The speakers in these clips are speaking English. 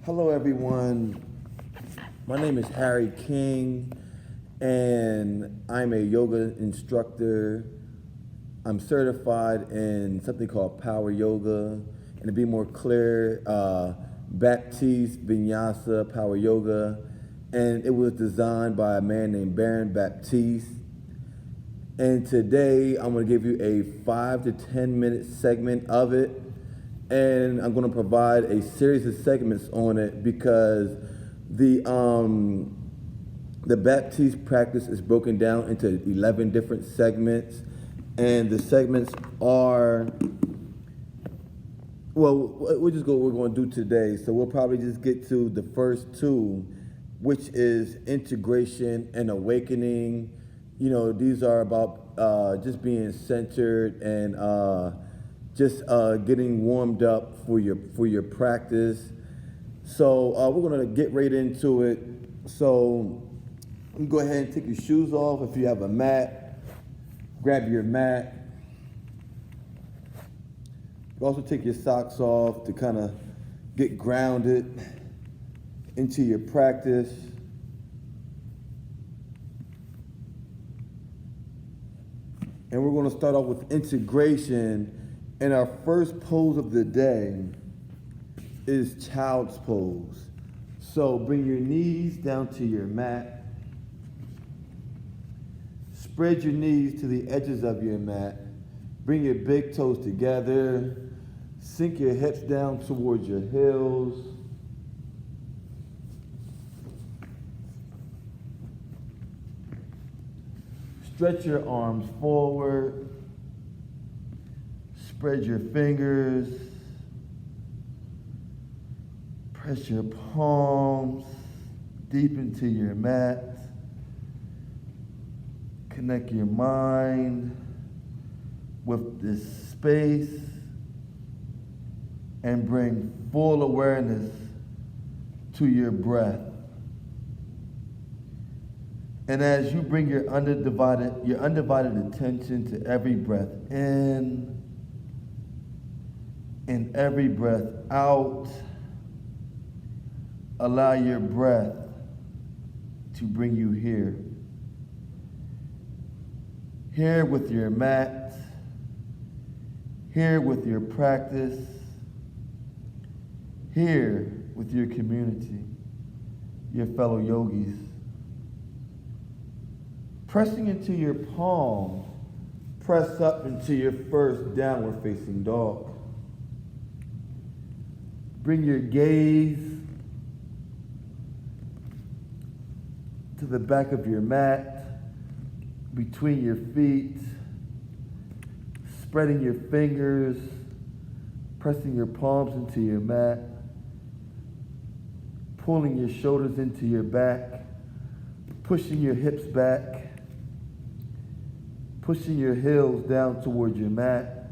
Hello, everyone. My name is Harry King, and I'm a yoga instructor. I'm certified in something called Power Yoga, and to be more clear, Baptiste Vinyasa Power Yoga, and it was designed by a man named Baron Baptiste. And today I'm going to give you a 5 to 10 minute segment of it. And I'm going to provide a series of segments on it because the um, the Baptiste practice is broken down into 11 different segments, and the segments are, well, we'll just go what we're going to do today. So we'll probably just get to the first two, which is integration and awakening. These are about just being centered and just getting warmed up for your practice. So we're gonna get right into it. So you can go ahead and take your shoes off if you have a mat. Grab your mat. You also take your socks off to kind of get grounded into your practice. And we're going to start off with integration. And our first pose of the day is child's pose. So bring your knees down to your mat. Spread your knees to the edges of your mat. Bring your big toes together. Sink your hips down towards your heels. Stretch your arms forward. Spread your fingers. Press your palms deep into your mat. Connect your mind with this space and bring full awareness to your breath. And as you bring your undivided attention to every breath in and every breath out, allow your breath to bring you here. Here with your mat, here with your practice, here with your community, your fellow yogis. Pressing into your palm, press up into your first downward facing dog. Bring your gaze to the back of your mat, between your feet, spreading your fingers, pressing your palms into your mat, pulling your shoulders into your back, pushing your hips back, pushing your heels down towards your mat.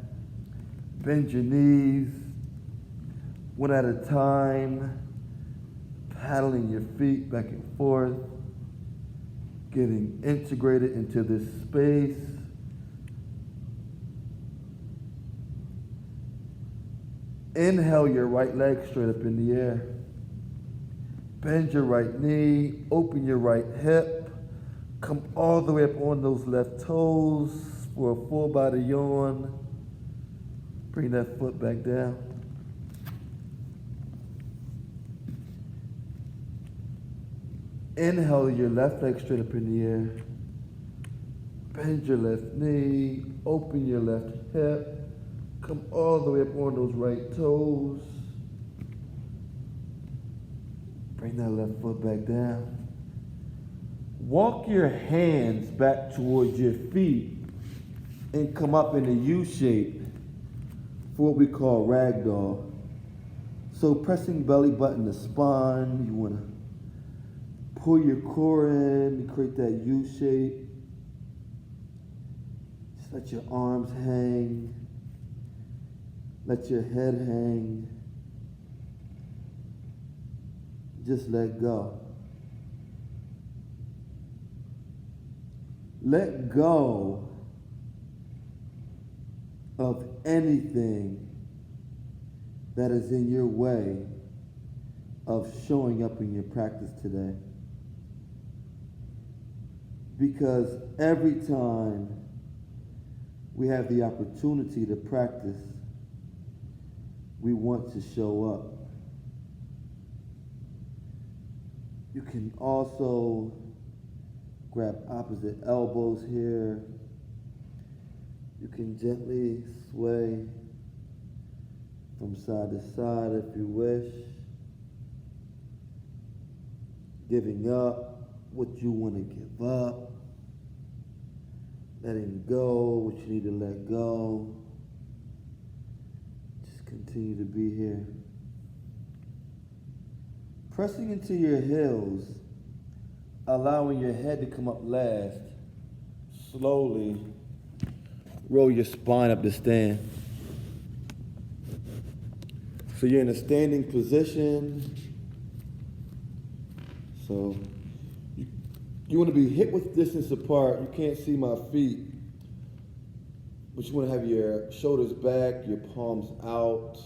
Bend your knees one at a time, paddling your feet back and forth, getting integrated into this space. Inhale your right leg straight up in the air. Bend your right knee, open your right hip. Come all the way up on those left toes for a full body yawn. Bring that foot back down. Inhale your left leg straight up in the air. Bend your left knee, open your left hip. Come all the way up on those right toes. Bring that left foot back down. Walk your hands back towards your feet and come up in a U shape for what we call ragdoll. So pressing belly button to spine, you want to pull your core in and create that U shape. Just let your arms hang. Let your head hang. Just let go. Let go of anything that is in your way of showing up in your practice today. Because every time we have the opportunity to practice, we want to show up. You can also grab opposite elbows here. You can gently sway from side to side if you wish, giving up what you want to give up, letting go what you need to let go. Just continue to be here. Pressing into your heels, allowing your head to come up last. Slowly roll your spine up to stand. So you're in a standing position. So you want to be hip width distance apart. You can't see my feet. But you want to have your shoulders back, your palms out.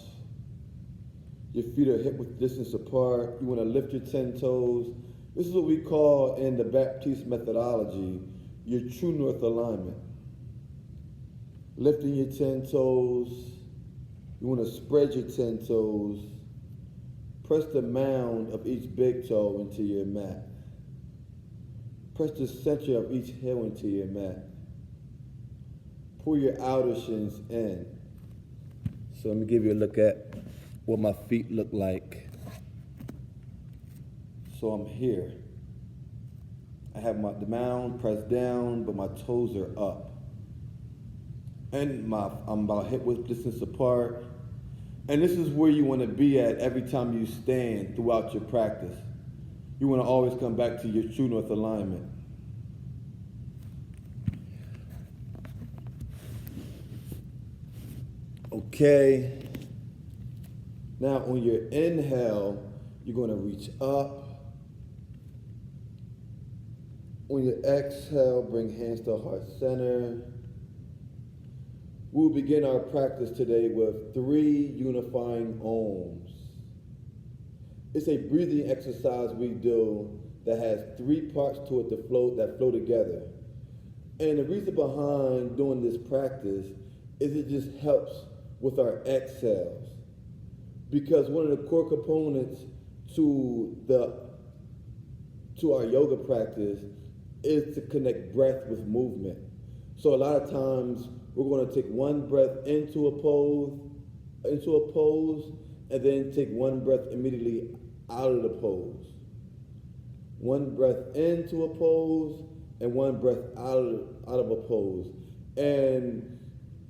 Your feet are hip width distance apart. You want to lift your 10 toes. This is what we call in the Baptiste methodology, your true north alignment. Lifting your 10 toes. You want to spread your 10 toes. Press the mound of each big toe into your mat. Press the center of each heel into your mat. Pull your outer shins in. So let me give you a look at what my feet look like. So I'm here. I have the mound pressed down, but my toes are up. And I'm about hip width distance apart. And this is where you want to be at every time you stand throughout your practice. You want to always come back to your true north alignment. Okay. Now on your inhale, you're going to reach up. On your exhale, bring hands to heart center. We'll begin our practice today with 3 unifying ohms. It's a breathing exercise we do that has 3 parts to it that flow together. And the reason behind doing this practice is it just helps with our exhales. Because one of the core components to our yoga practice is to connect breath with movement. So a lot of times we're going to take one breath into a pose, and then take one breath immediately out of the pose. One breath into a pose and one breath out of a pose. And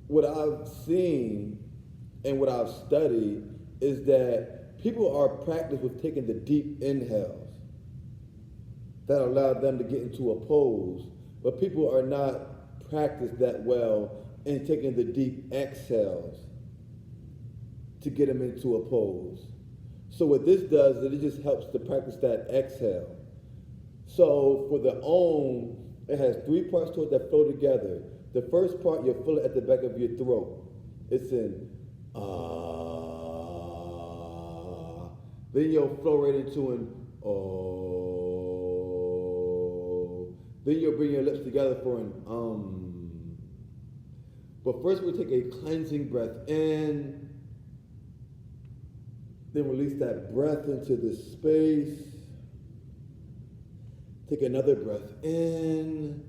what I've seen and what I've studied is that people are practiced with taking the deep inhales that allow them to get into a pose, but people are not practiced that well in taking the deep exhales to get them into a pose. So what this does is it just helps to practice that exhale. So for the Om, it has 3 parts to it that flow together. The first part, you'll feel it at the back of your throat. It's in Then you'll flow right into an oh. Then you'll bring your lips together for an But first we'll take a cleansing breath in. Then release that breath into the space. Take another breath in.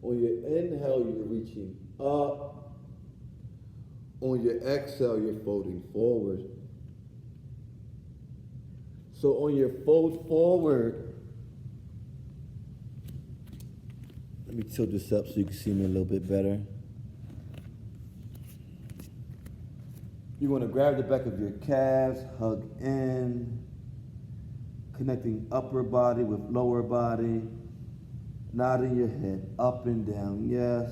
On your inhale, you're reaching up. On your exhale, you're folding forward. So on your fold forward, let me tilt this up so you can see me a little bit better. You want to grab the back of your calves, hug in, connecting upper body with lower body, nodding your head up and down, yes.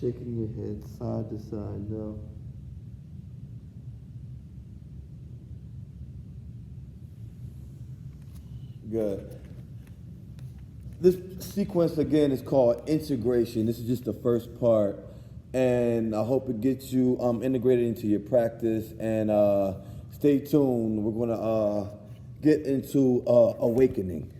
Shaking your head side to side, no. Good. This sequence again is called integration. This is just the first part, and I hope it gets you integrated into your practice. And stay tuned. We're gonna get into awakening.